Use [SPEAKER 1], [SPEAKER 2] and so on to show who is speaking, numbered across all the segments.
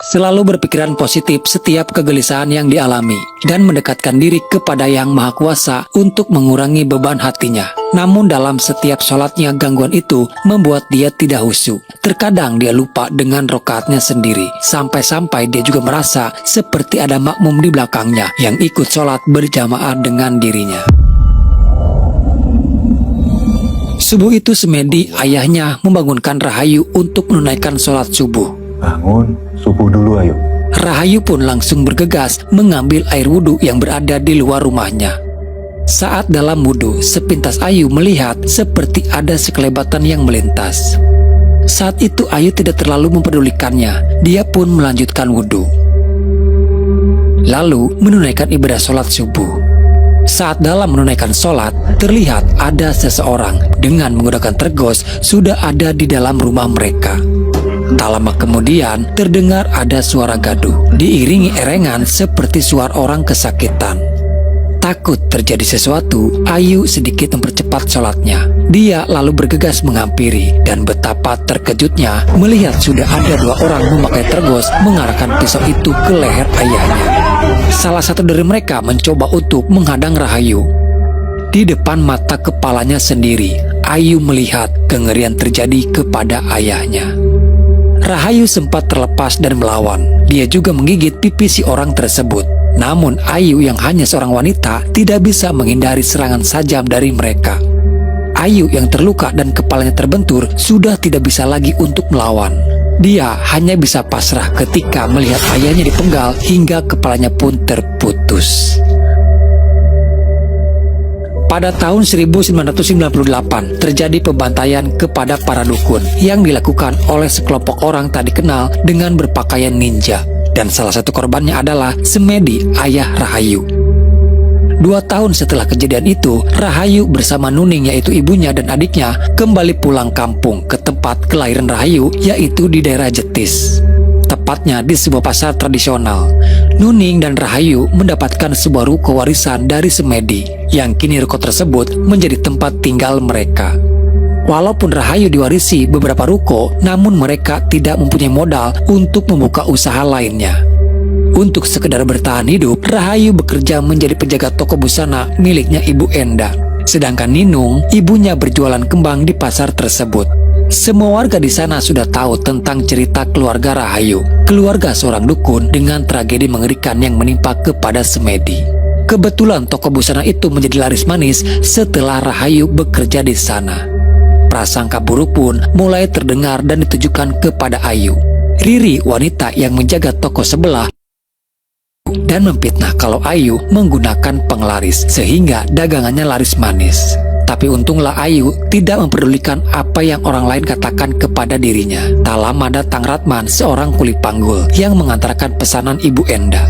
[SPEAKER 1] selalu berpikiran positif setiap kegelisahan yang dialami, dan mendekatkan diri kepada Yang Maha Kuasa untuk mengurangi beban hatinya. Namun dalam setiap sholatnya, gangguan itu membuat dia tidak khusyuk. Terkadang dia lupa dengan rokaatnya sendiri, sampai-sampai dia juga merasa seperti ada makmum di belakangnya yang ikut sholat berjamaah dengan dirinya. Subuh itu Semedi, ayahnya, membangunkan Rahayu untuk menunaikan sholat subuh.
[SPEAKER 2] Bangun, subuh dulu ayo.
[SPEAKER 1] Rahayu pun langsung bergegas mengambil air wudhu yang berada di luar rumahnya. Saat dalam wudhu, sepintas Ayu melihat seperti ada sekelebatan yang melintas. Saat itu Ayu tidak terlalu mempedulikannya, dia pun melanjutkan wudhu. Lalu menunaikan ibadah sholat subuh. Saat dalam menunaikan sholat, terlihat ada seseorang dengan menggunakan tergos sudah ada di dalam rumah mereka. Tak lama kemudian, terdengar ada suara gaduh, diiringi erengan seperti suara orang kesakitan. Takut terjadi sesuatu, Ayu sedikit mempercepat sholatnya. Dia lalu bergegas menghampiri, dan betapa terkejutnya melihat sudah ada dua orang memakai tergos mengarahkan pisau itu ke leher ayahnya. Salah satu dari mereka mencoba untuk menghadang Rahayu. Di depan mata kepalanya sendiri, Ayu melihat kengerian terjadi kepada ayahnya. Rahayu sempat terlepas dan melawan. Dia juga menggigit pipi si orang tersebut. Namun Ayu yang hanya seorang wanita tidak bisa menghindari serangan sajam dari mereka. Ayu yang terluka dan kepalanya terbentur sudah tidak bisa lagi untuk melawan. Dia hanya bisa pasrah ketika melihat ayahnya dipenggal hingga kepalanya pun terputus. Pada tahun 1998 terjadi pembantaian kepada para dukun yang dilakukan oleh sekelompok orang tak dikenal dengan berpakaian ninja, dan salah satu korbannya adalah Semedi, ayah Rahayu. 2 tahun setelah kejadian itu, Rahayu bersama Nuning, yaitu ibunya dan adiknya, kembali pulang kampung ke tempat kelahiran Rahayu, yaitu di daerah Jetis, tepatnya di sebuah pasar tradisional. Nuning dan Rahayu mendapatkan sebuah ruko warisan dari Semedi, yang kini ruko tersebut menjadi tempat tinggal mereka. Walaupun Rahayu diwarisi beberapa ruko, namun mereka tidak mempunyai modal untuk membuka usaha lainnya. Untuk sekedar bertahan hidup, Rahayu bekerja menjadi penjaga toko busana miliknya Ibu Enda. Sedangkan Ninung, ibunya berjualan kembang di pasar tersebut. Semua warga di sana sudah tahu tentang cerita keluarga Rahayu, keluarga seorang dukun dengan tragedi mengerikan yang menimpa kepada Semedi. Kebetulan toko busana itu menjadi laris manis setelah Rahayu bekerja di sana. Prasangka buruk pun mulai terdengar dan ditujukan kepada Ayu. Riri, wanita yang menjaga toko sebelah, dan memfitnah kalau Ayu menggunakan penglaris sehingga dagangannya laris manis. Tapi untunglah Ayu tidak memperdulikan apa yang orang lain katakan kepada dirinya. Tak lama datang Ratman, seorang kuli panggul yang mengantarkan pesanan Ibu Enda.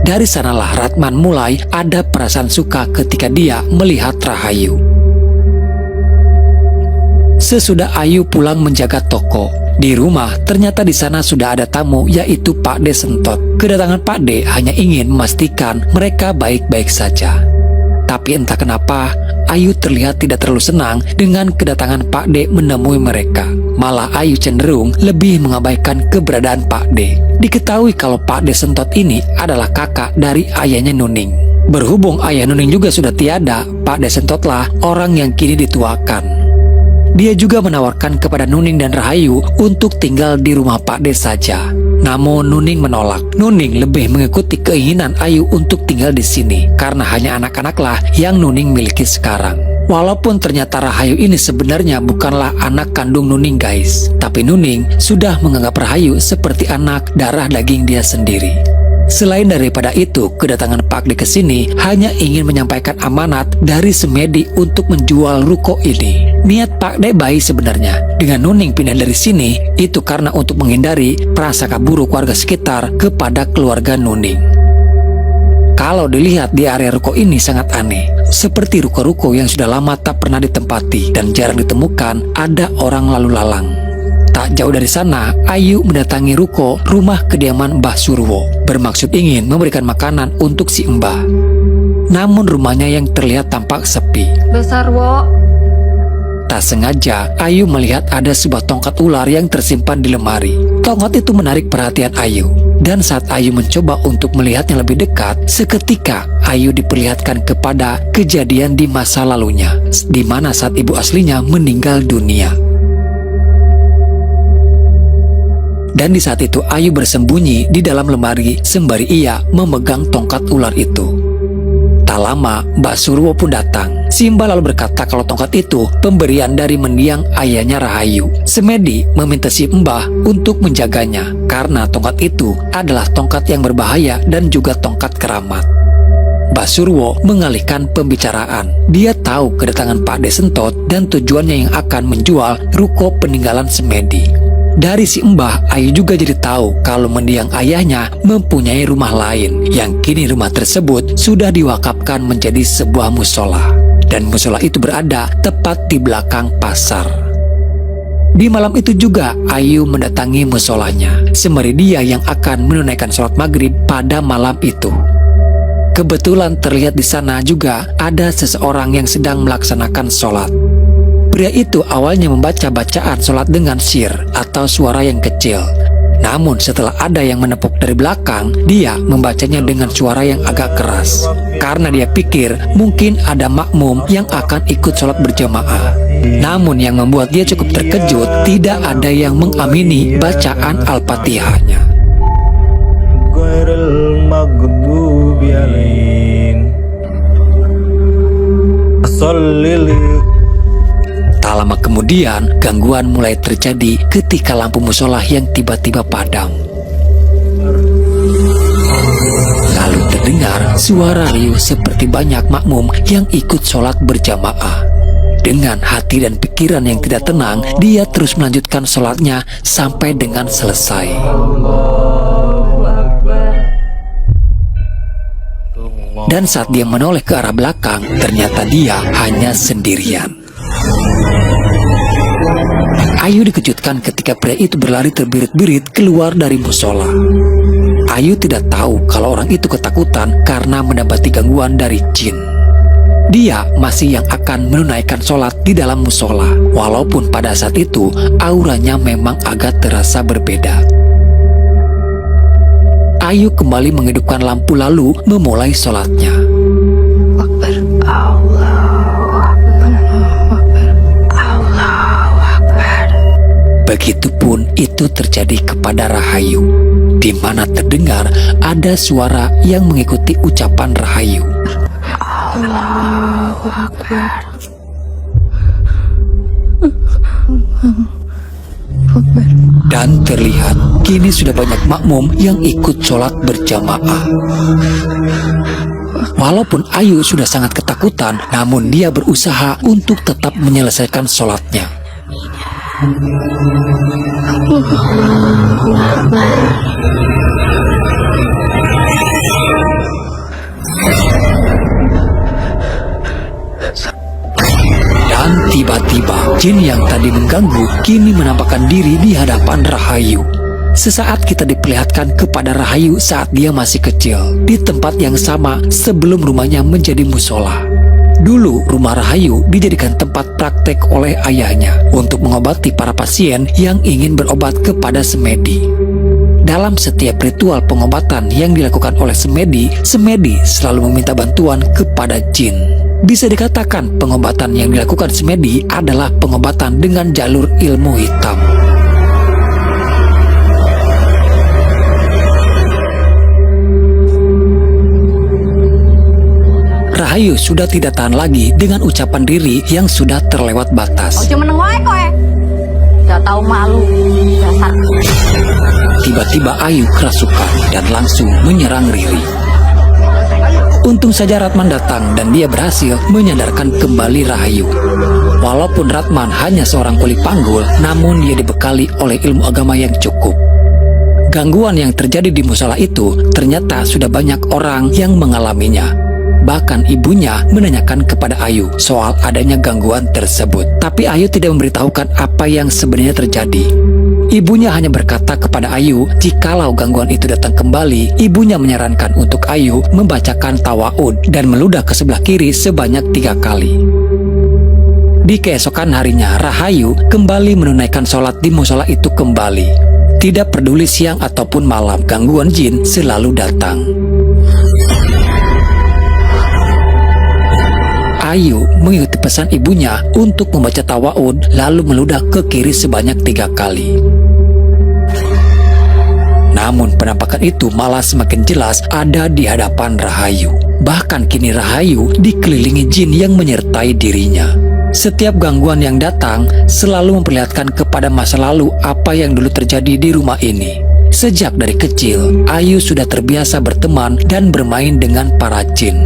[SPEAKER 1] Dari sanalah Ratman mulai ada perasaan suka ketika dia melihat Rahayu. Sesudah Ayu pulang menjaga toko, di rumah ternyata di sana sudah ada tamu, yaitu Pak De Sentot. Kedatangan Pak De hanya ingin memastikan mereka baik-baik saja. Tapi entah kenapa Ayu terlihat tidak terlalu senang dengan kedatangan Pak De menemui mereka. Malah Ayu cenderung lebih mengabaikan keberadaan Pak De. Diketahui kalau Pak De Sentot ini adalah kakak dari ayahnya Nuning. Berhubung ayah Nuning juga sudah tiada, Pak De Sentotlah orang yang kini dituakan. Dia juga menawarkan kepada Nuning dan Rahayu untuk tinggal di rumah Pak De saja. Namun Nuning menolak. Nuning lebih mengikuti keinginan Ayu untuk tinggal di sini karena hanya anak-anaklah yang Nuning miliki sekarang. Walaupun ternyata Rahayu ini sebenarnya bukanlah anak kandung Nuning guys, tapi Nuning sudah menganggap Rahayu seperti anak darah daging dia sendiri. Selain daripada itu, kedatangan Pak De ke sini hanya ingin menyampaikan amanat dari Semedi untuk menjual ruko ini. Niat Pak De baik sebenarnya. Dengan Nuning pindah dari sini, itu karena untuk menghindari prasangka buruk warga sekitar kepada keluarga Nuning. Kalau dilihat di area ruko ini sangat aneh. Seperti ruko-ruko yang sudah lama tak pernah ditempati dan jarang ditemukan ada orang lalu lalang. Tak jauh dari sana, Ayu mendatangi ruko rumah kediaman Mbah Surwo, bermaksud ingin memberikan makanan untuk si Mbah. Namun rumahnya yang terlihat tampak sepi.
[SPEAKER 3] Besar, Wo.
[SPEAKER 1] Tak sengaja, Ayu melihat ada sebuah tongkat ular yang tersimpan di lemari. Tongkat itu menarik perhatian Ayu. Dan saat Ayu mencoba untuk melihatnya lebih dekat, seketika Ayu diperlihatkan kepada kejadian di masa lalunya, di mana saat ibu aslinya meninggal dunia. Dan di saat itu Ayu bersembunyi di dalam lemari sembari ia memegang tongkat ular itu. Tak lama Mbak Surwo pun datang. Si Mbak lalu berkata kalau tongkat itu pemberian dari mendiang ayahnya Rahayu. Semedi meminta si Mbah untuk menjaganya karena tongkat itu adalah tongkat yang berbahaya dan juga tongkat keramat. Mbak Surwo mengalihkan pembicaraan. Dia tahu kedatangan Pak Desentot dan tujuannya yang akan menjual ruko peninggalan Semedi. Dari si Mbah, Ayu juga jadi tahu kalau mendiang ayahnya mempunyai rumah lain yang kini rumah tersebut sudah diwakafkan menjadi sebuah musola. Dan musola itu berada tepat di belakang pasar. Di malam itu juga Ayu mendatangi musolanya, sembari dia yang akan menunaikan sholat maghrib pada malam itu. Kebetulan terlihat di sana juga ada seseorang yang sedang melaksanakan sholat. Pria itu awalnya membaca bacaan sholat dengan syir atau suara yang kecil. Namun setelah ada yang menepuk dari belakang, dia membacanya dengan suara yang agak keras. Karena dia pikir mungkin ada makmum yang akan ikut sholat berjamaah. Namun yang membuat dia cukup terkejut, tidak ada yang mengamini bacaan Al-Fatihahnya. Tak lama kemudian, gangguan mulai terjadi ketika lampu musola yang tiba-tiba padam. Lalu terdengar suara riuh seperti banyak makmum yang ikut sholat berjamaah. Dengan hati dan pikiran yang tidak tenang, dia terus melanjutkan sholatnya sampai dengan selesai. Dan saat dia menoleh ke arah belakang, ternyata dia hanya sendirian. Ayu dikejutkan ketika pria itu berlari terbirit-birit keluar dari musola. Ayu tidak tahu kalau orang itu ketakutan karena mendapati gangguan dari jin. Dia masih yang akan menunaikan sholat di dalam musola, walaupun pada saat itu auranya memang agak terasa berbeda. Ayu kembali menghidupkan lampu lalu memulai sholatnya. Begitupun itu terjadi kepada Rahayu, di mana terdengar ada suara yang mengikuti ucapan Rahayu. Allahu Akbar. Dan terlihat kini sudah banyak makmum yang ikut sholat berjamaah. Walaupun Ayu sudah sangat ketakutan, namun dia berusaha untuk tetap menyelesaikan sholatnya. Dan tiba-tiba jin yang tadi mengganggu kini menampakkan diri di hadapan Rahayu. Sesaat kita diperlihatkan kepada Rahayu saat dia masih kecil, di tempat yang sama sebelum rumahnya menjadi musola. Dulu rumah Rahayu dijadikan tempat praktek oleh ayahnya untuk mengobati para pasien yang ingin berobat kepada Semedi. Dalam setiap ritual pengobatan yang dilakukan oleh Semedi, Semedi selalu meminta bantuan kepada jin. Bisa dikatakan pengobatan yang dilakukan Semedi adalah pengobatan dengan jalur ilmu hitam. Rahayu sudah tidak tahan lagi dengan ucapan diri yang sudah terlewat batas.
[SPEAKER 3] Ojo meneng wae koe. Gak tahu malu. Dasar.
[SPEAKER 1] Tiba-tiba Ayu kerasukan dan langsung menyerang Riri. Untung saja Ratman datang dan dia berhasil menyadarkan kembali Rahayu. Walaupun Ratman hanya seorang kuli panggul, namun dia dibekali oleh ilmu agama yang cukup. Gangguan yang terjadi di musola itu ternyata sudah banyak orang yang mengalaminya. Bahkan ibunya menanyakan kepada Ayu soal adanya gangguan tersebut. Tapi Ayu tidak memberitahukan apa yang sebenarnya terjadi. Ibunya hanya berkata kepada Ayu, jikalau gangguan itu datang kembali, ibunya menyarankan untuk Ayu membacakan tawa'ud dan meludah ke sebelah kiri sebanyak 3 kali. Di keesokan harinya, Rahayu kembali menunaikan sholat di musola itu kembali. Tidak peduli siang ataupun malam, gangguan jin selalu datang. Ayu mengikuti pesan ibunya untuk membaca tawa'ud lalu meludah ke kiri sebanyak 3 kali. Namun penampakan itu malah semakin jelas ada di hadapan Rahayu. Bahkan kini Rahayu dikelilingi jin yang menyertai dirinya. Setiap gangguan yang datang selalu memperlihatkan kepada masa lalu apa yang dulu terjadi di rumah ini. Sejak dari kecil, Ayu sudah terbiasa berteman dan bermain dengan para jin.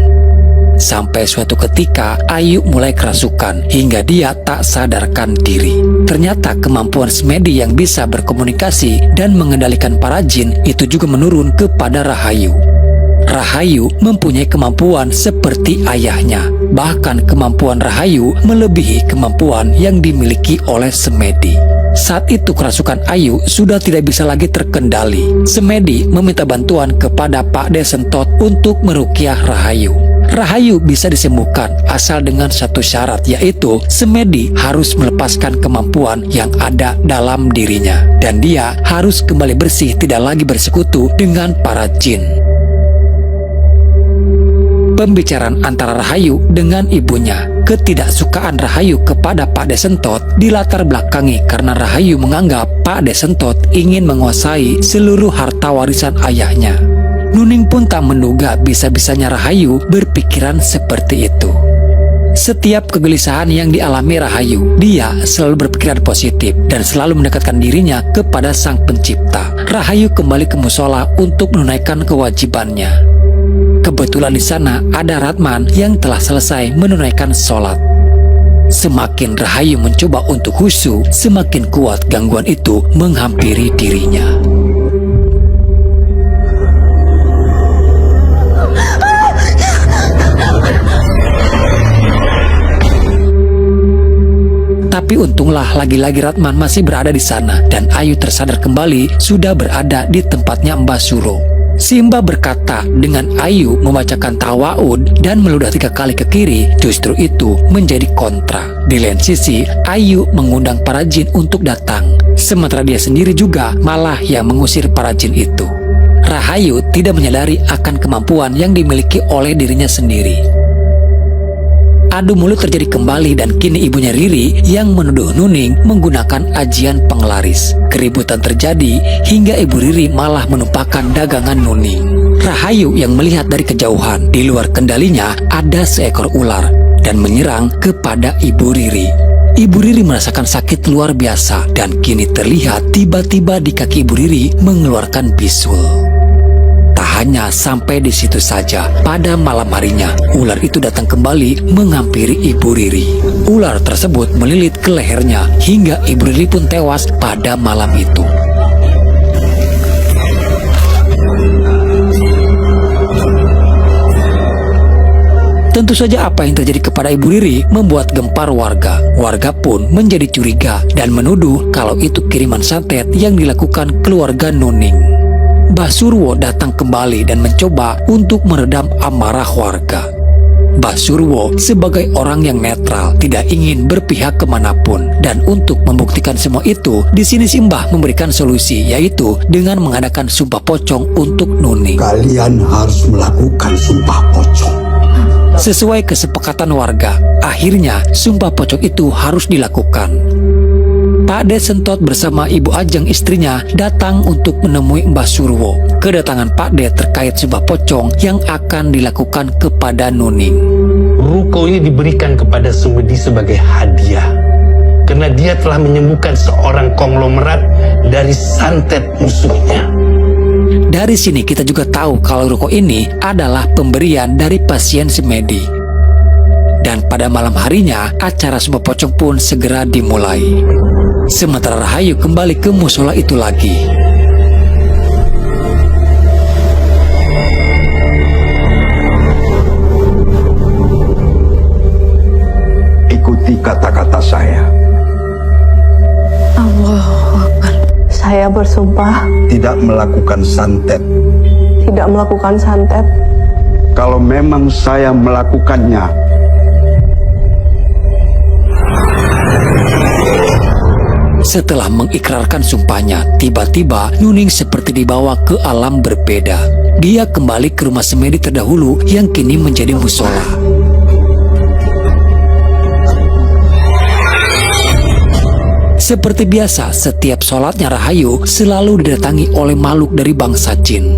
[SPEAKER 1] Sampai suatu ketika, Ayu mulai kerasukan hingga dia tak sadarkan diri. Ternyata kemampuan semedi yang bisa berkomunikasi dan mengendalikan para jin itu juga menurun kepada Rahayu. Rahayu mempunyai kemampuan seperti ayahnya. Bahkan kemampuan Rahayu melebihi kemampuan yang dimiliki oleh Semedi. Saat itu kerasukan Ayu sudah tidak bisa lagi terkendali. Semedi meminta bantuan kepada Pak De Sentot untuk meruqyah Rahayu. Rahayu bisa disembuhkan asal dengan satu syarat, yaitu Semedi harus melepaskan kemampuan yang ada dalam dirinya. Dan dia harus kembali bersih, tidak lagi bersekutu dengan para jin. Pembicaraan antara Rahayu dengan ibunya. Ketidaksukaan Rahayu kepada Pak De Sentot dilatar belakangi karena Rahayu menganggap Pak De Sentot ingin menguasai seluruh harta warisan ayahnya. Nuning pun tak menduga bisa-bisanya Rahayu berpikiran seperti itu. Setiap kegelisahan yang dialami Rahayu, dia selalu berpikiran positif dan selalu mendekatkan dirinya kepada Sang Pencipta. Rahayu kembali ke musola untuk menunaikan kewajibannya. Kebetulan di sana ada Ratman yang telah selesai menunaikan sholat. Semakin Rahayu mencoba untuk khusyuk, semakin kuat gangguan itu menghampiri dirinya. Tapi untunglah lagi-lagi Ratman masih berada di sana dan Ayu tersadar kembali sudah berada di tempatnya Mbah Suro. Si Mbah berkata dengan Ayu membacakan tawa'ud dan meludah 3 kali ke kiri, justru itu menjadi kontra. Di lain sisi, Ayu mengundang para jin untuk datang, sementara dia sendiri juga malah yang mengusir para jin itu. Rahayu tidak menyadari akan kemampuan yang dimiliki oleh dirinya sendiri. Adu mulut terjadi kembali dan kini ibunya Riri yang menuduh Nuning menggunakan ajian penglaris. Keributan terjadi hingga ibu Riri malah menumpahkan dagangan Nuning. Rahayu yang melihat dari kejauhan, di luar kendalinya ada seekor ular dan menyerang kepada ibu Riri. Ibu Riri merasakan sakit luar biasa dan kini terlihat tiba-tiba di kaki ibu Riri mengeluarkan bisul. Hanya sampai di situ saja. Pada malam harinya, ular itu datang kembali menghampiri Ibu Riri. Ular tersebut melilit ke lehernya hingga Ibu Riri pun tewas pada malam itu. Tentu saja apa yang terjadi kepada Ibu Riri membuat gempar warga. Warga pun menjadi curiga dan menuduh kalau itu kiriman santet yang dilakukan keluarga Nuning. Mbah Surwo datang kembali dan mencoba untuk meredam amarah warga. Mbah Surwo sebagai orang yang netral tidak ingin berpihak kemanapun, dan untuk membuktikan semua itu, di sini si Mbah memberikan solusi, yaitu dengan mengadakan sumpah pocong untuk Nuning.
[SPEAKER 4] Kalian harus melakukan sumpah pocong.
[SPEAKER 1] Sesuai kesepakatan warga, akhirnya sumpah pocong itu harus dilakukan. Pak De Sentot bersama Ibu Ajeng istrinya datang untuk menemui Mbah Surwo. Kedatangan Pak De terkait sumpah pocong yang akan dilakukan kepada Nuning.
[SPEAKER 5] Ruko ini diberikan kepada Semedi sebagai hadiah karena dia telah menyembuhkan seorang konglomerat dari santet musuhnya.
[SPEAKER 1] Dari sini kita juga tahu kalau ruko ini adalah pemberian dari pasien Semedi. Dan pada malam harinya, acara sumpah pocong pun segera dimulai. Sementara Rahayu kembali ke musola itu lagi.
[SPEAKER 4] Ikuti kata-kata saya.
[SPEAKER 6] Allahu Akbar. Saya bersumpah
[SPEAKER 4] Tidak melakukan santet.
[SPEAKER 6] tidak melakukan santet.
[SPEAKER 4] Kalau memang saya melakukannya,
[SPEAKER 1] Setelah mengikrarkan sumpahnya, tiba-tiba Nuning seperti dibawa ke alam berbeda. Dia kembali ke rumah semedi terdahulu yang kini menjadi musola. Seperti biasa, setiap sholatnya Rahayu selalu didatangi oleh makhluk dari bangsa jin.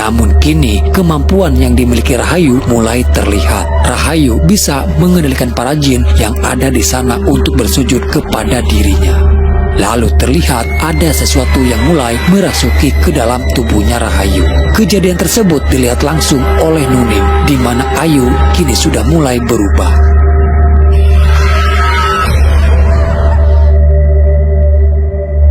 [SPEAKER 1] Namun kini, kemampuan yang dimiliki Rahayu mulai terlihat. Rahayu bisa mengendalikan para jin yang ada di sana untuk bersujud kepada dirinya. Lalu terlihat ada sesuatu yang mulai merasuki ke dalam tubuhnya Rahayu. Kejadian tersebut dilihat langsung oleh Nuning, di mana Ayu kini sudah mulai berubah.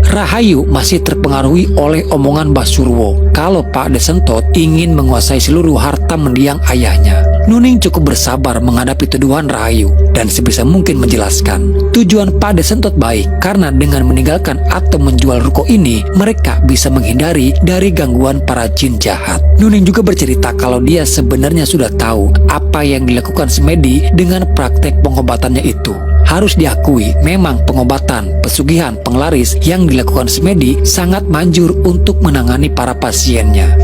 [SPEAKER 1] Rahayu masih terpengaruhi oleh omongan Basurwo kalau Pak Desentot ingin menguasai seluruh harta mendiang ayahnya. Nuning cukup bersabar menghadapi tuduhan Rahayu dan sebisa mungkin menjelaskan tujuan Pak Desentot baik karena dengan meninggalkan atau menjual ruko ini mereka bisa menghindari dari gangguan para jin jahat. Nuning juga bercerita kalau dia sebenarnya sudah tahu apa yang dilakukan semedi dengan praktek pengobatannya itu. Harus diakui, memang pengobatan, pesugihan, penglaris yang dilakukan semedi sangat manjur untuk menangani para pasiennya.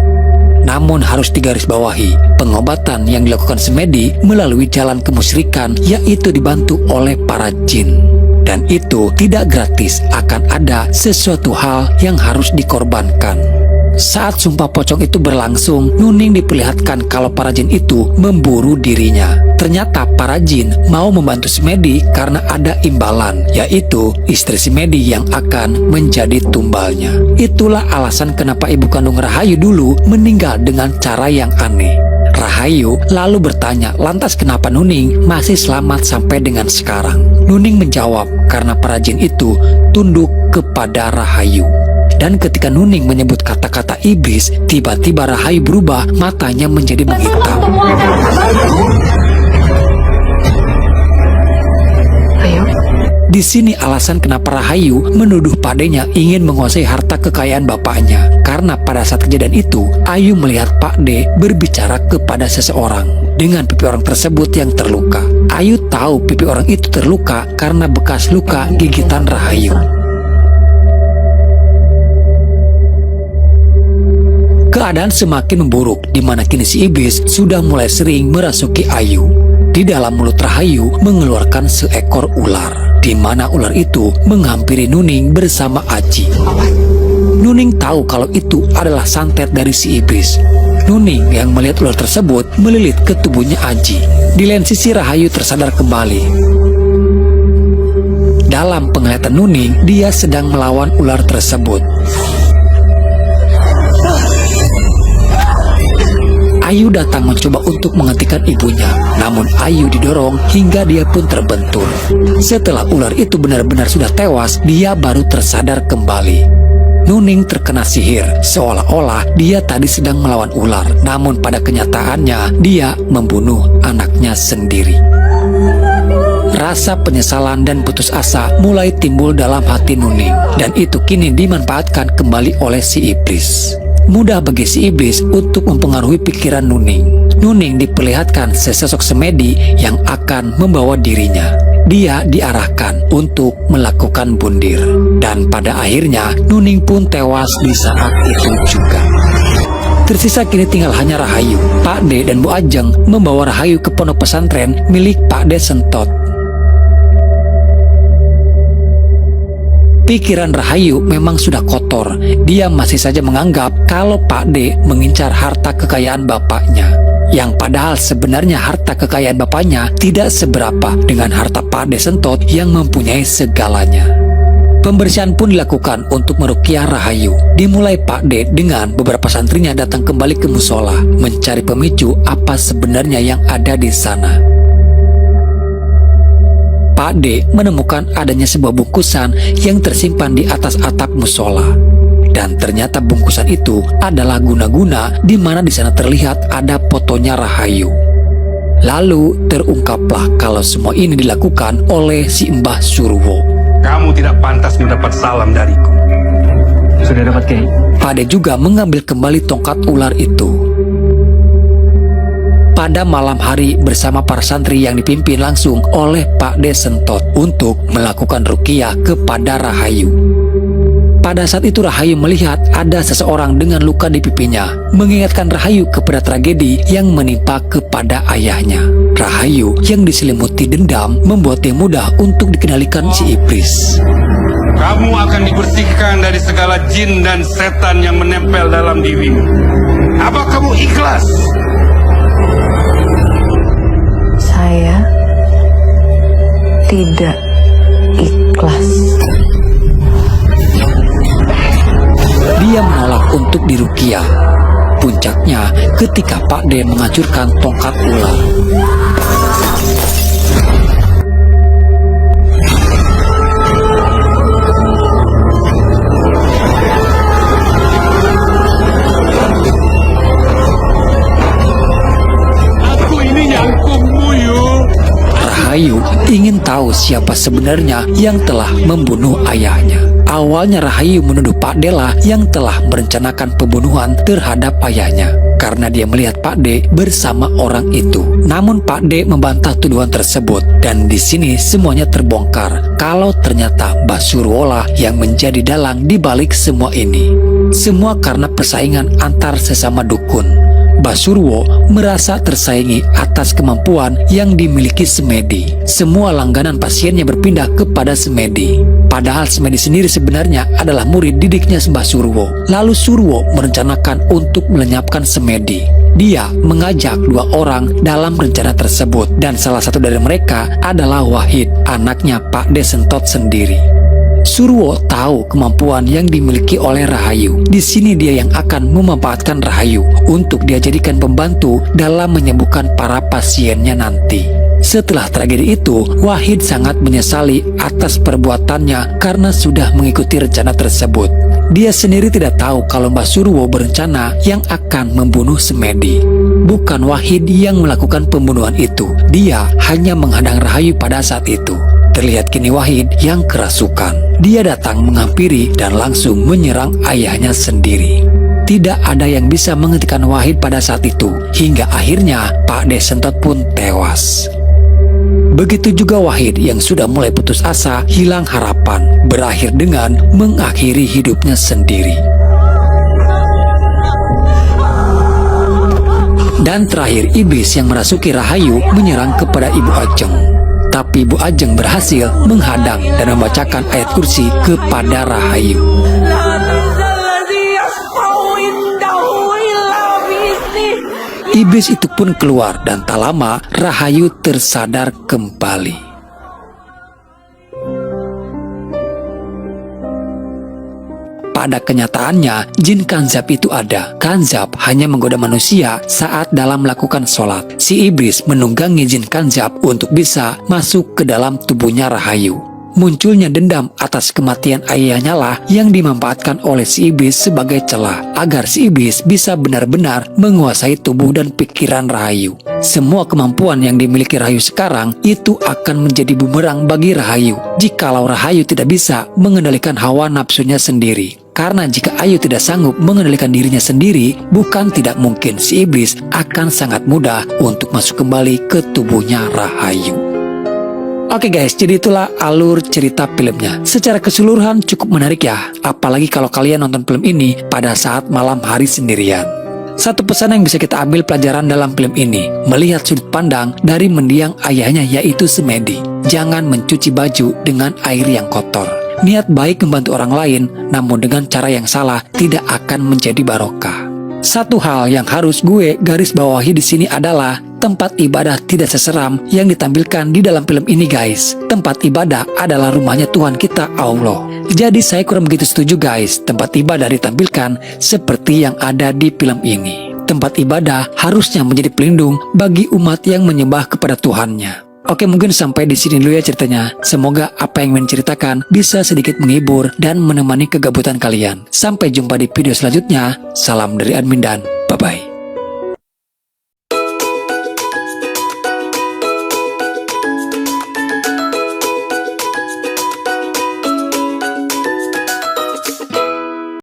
[SPEAKER 1] Namun harus digarisbawahi, pengobatan yang dilakukan semedi melalui jalan kemusyrikan yaitu dibantu oleh para jin. Dan itu tidak gratis, akan ada sesuatu hal yang harus dikorbankan. Saat sumpah pocong itu berlangsung, Nuning diperlihatkan kalau para jin itu memburu dirinya. Ternyata para jin mau membantu semedi karena ada imbalan, yaitu istri semedi yang akan menjadi tumbalnya. Itulah alasan kenapa ibu kandung Rahayu dulu meninggal dengan cara yang aneh. Rahayu lalu bertanya, lantas kenapa Nuning masih selamat sampai dengan sekarang? Nuning menjawab, karena para jin itu tunduk kepada Rahayu. Dan ketika Nuning menyebut kata-kata iblis, tiba-tiba Rahayu berubah, matanya menjadi menghitam. Di sini alasan kenapa Rahayu menuduh padenya ingin menguasai harta kekayaan bapaknya. Karena pada saat kejadian itu, Ayu melihat Pak D berbicara kepada seseorang dengan pipi orang tersebut yang terluka. Ayu tahu pipi orang itu terluka karena bekas luka gigitan Rahayu. Keadaan semakin memburuk, di mana kini si iblis sudah mulai sering merasuki Ayu. Di dalam mulut Rahayu mengeluarkan seekor ular, di mana ular itu menghampiri Nuning bersama Aji. Nuning tahu kalau itu adalah santet dari si iblis. Nuning yang melihat ular tersebut melilit ke tubuhnya Aji. Di lain sisi Rahayu tersadar kembali. Dalam penglihatan Nuning, dia sedang melawan ular tersebut. Ayu datang mencoba untuk menghentikan ibunya, namun Ayu didorong hingga dia pun terbentur. Setelah ular itu benar-benar sudah tewas, dia baru tersadar kembali. Nuning terkena sihir, seolah-olah dia tadi sedang melawan ular, namun pada kenyataannya dia membunuh anaknya sendiri. Rasa penyesalan dan putus asa mulai timbul dalam hati Nuning, dan itu kini dimanfaatkan kembali oleh si iblis. Mudah bagi si iblis untuk mempengaruhi pikiran Nuning. Nuning diperlihatkan sesosok semedi yang akan membawa dirinya. Dia diarahkan untuk melakukan bundir. Dan pada akhirnya Nuning pun tewas di saat itu juga. Tersisa kini tinggal hanya Rahayu. Pak D dan Bu Ajeng membawa Rahayu ke pondok pesantren milik Pak Desentot. Pikiran Rahayu memang sudah kotor. Dia masih saja menganggap kalau Pak D mengincar harta kekayaan bapaknya. Yang padahal sebenarnya harta kekayaan bapaknya tidak seberapa dengan harta Pak Desentot yang mempunyai segalanya. Pembersihan pun dilakukan untuk meruqyah Rahayu. Dimulai Pak D dengan beberapa santrinya datang kembali ke musola, mencari pemicu apa sebenarnya yang ada di sana. Pak D menemukan adanya sebuah bungkusan yang tersimpan di atas atap musola. Dan ternyata bungkusan itu adalah guna-guna, di mana di sana terlihat ada fotonya Rahayu. Lalu terungkaplah kalau semua ini dilakukan oleh si Mbah Surwo.
[SPEAKER 5] Kamu tidak pantas mendapat salam dariku.
[SPEAKER 7] Sudah dapat, Kiai.
[SPEAKER 1] Pak D juga mengambil kembali tongkat ular itu. pada malam hari bersama para santri yang dipimpin langsung oleh Pak D Sentot untuk melakukan ruqyah kepada Rahayu. Pada saat itu Rahayu melihat ada seseorang dengan luka di pipinya, mengingatkan Rahayu kepada tragedi yang menimpa kepada ayahnya. Rahayu yang diselimuti dendam membuat dia mudah untuk dikendalikan si iblis.
[SPEAKER 5] Kamu akan dibersihkan dari segala jin dan setan yang menempel dalam dirimu. Apa kamu ikhlas?
[SPEAKER 6] Saya tidak ikhlas.
[SPEAKER 1] Dia menolak untuk diruqyah. Puncaknya ketika Pak D menghancurkan tongkat ular.
[SPEAKER 5] Aku ini nyangkungmu, yuk.
[SPEAKER 1] Rahayu ingin tahu siapa sebenarnya yang telah membunuh ayahnya. Awalnya Rahayu menuduh Pak D lah yang telah merencanakan pembunuhan terhadap ayahnya karena dia melihat Pak D bersama orang itu. Namun Pak D membantah tuduhan tersebut dan di sini semuanya terbongkar kalau ternyata Mbah Surwo lah yang menjadi dalang di balik semua ini. Semua karena persaingan antar sesama dukun. Mbah Surwo merasa tersaingi atas kemampuan yang dimiliki Semedi. Semua langganan pasiennya berpindah kepada Semedi. Padahal Semedi sendiri sebenarnya adalah murid didiknya Mbah Surwo. Lalu Surwo merencanakan untuk melenyapkan Semedi. Dia mengajak 2 orang dalam rencana tersebut dan salah satu dari mereka adalah Wahid, anaknya Pak D Sentot sendiri. Surwo tahu kemampuan yang dimiliki oleh Rahayu. Di sini dia yang akan memanfaatkan Rahayu untuk dia jadikan pembantu dalam menyembuhkan para pasiennya nanti. Setelah tragedi itu, Wahid sangat menyesali atas perbuatannya karena sudah mengikuti rencana tersebut. Dia sendiri tidak tahu kalau Mbah Surwo berencana yang akan membunuh Semedi. Bukan Wahid yang melakukan pembunuhan itu. Dia hanya menghadang Rahayu pada saat itu. Terlihat kini Wahid yang kerasukan. Dia datang menghampiri dan langsung menyerang ayahnya sendiri. Tidak ada yang bisa menghentikan Wahid pada saat itu. Hingga akhirnya Pak D Sentot pun tewas. Begitu juga Wahid yang sudah mulai putus asa, hilang harapan, berakhir dengan mengakhiri hidupnya sendiri. Dan terakhir iblis yang merasuki Rahayu menyerang kepada Ibu Ajeng. Tapi Ibu Ajeng berhasil menghadang dan membacakan ayat kursi kepada Rahayu. Iblis itu pun keluar dan tak lama Rahayu tersadar kembali. Pada kenyataannya, jin Kanzab itu ada. Kanzab hanya menggoda manusia saat dalam melakukan sholat. Si iblis menunggangi jin Kanzab untuk bisa masuk ke dalam tubuhnya Rahayu. Munculnya dendam atas kematian ayahnya lah yang dimanfaatkan oleh si iblis sebagai celah agar si iblis bisa benar-benar menguasai tubuh dan pikiran Rahayu. Semua kemampuan yang dimiliki Rahayu sekarang itu akan menjadi bumerang bagi Rahayu jikalau Rahayu tidak bisa mengendalikan hawa nafsunya sendiri. Karena jika Ayu tidak sanggup mengendalikan dirinya sendiri, bukan tidak mungkin si iblis akan sangat mudah untuk masuk kembali ke tubuhnya Rahayu. Oke guys, jadi itulah alur cerita filmnya. Secara keseluruhan cukup menarik ya, apalagi kalau kalian nonton film ini pada saat malam hari sendirian. Satu pesan yang bisa kita ambil pelajaran dalam film ini, melihat sudut pandang dari mendiang ayahnya yaitu Semedi. Jangan mencuci baju dengan air yang kotor. Niat baik membantu orang lain, namun dengan cara yang salah tidak akan menjadi barokah. Satu hal yang harus gue garis bawahi di sini adalah tempat ibadah tidak seseram yang ditampilkan di dalam film ini guys. Tempat ibadah adalah rumahnya Tuhan kita Allah. Jadi saya kurang begitu setuju guys, tempat ibadah ditampilkan seperti yang ada di film ini. Tempat ibadah harusnya menjadi pelindung bagi umat yang menyembah kepada Tuhannya. Oke, mungkin sampai di sini dulu ya ceritanya. Semoga apa yang ingin ceritakan bisa sedikit menghibur dan menemani kegabutan kalian. Sampai jumpa di video selanjutnya. Salam dari admin dan bye-bye.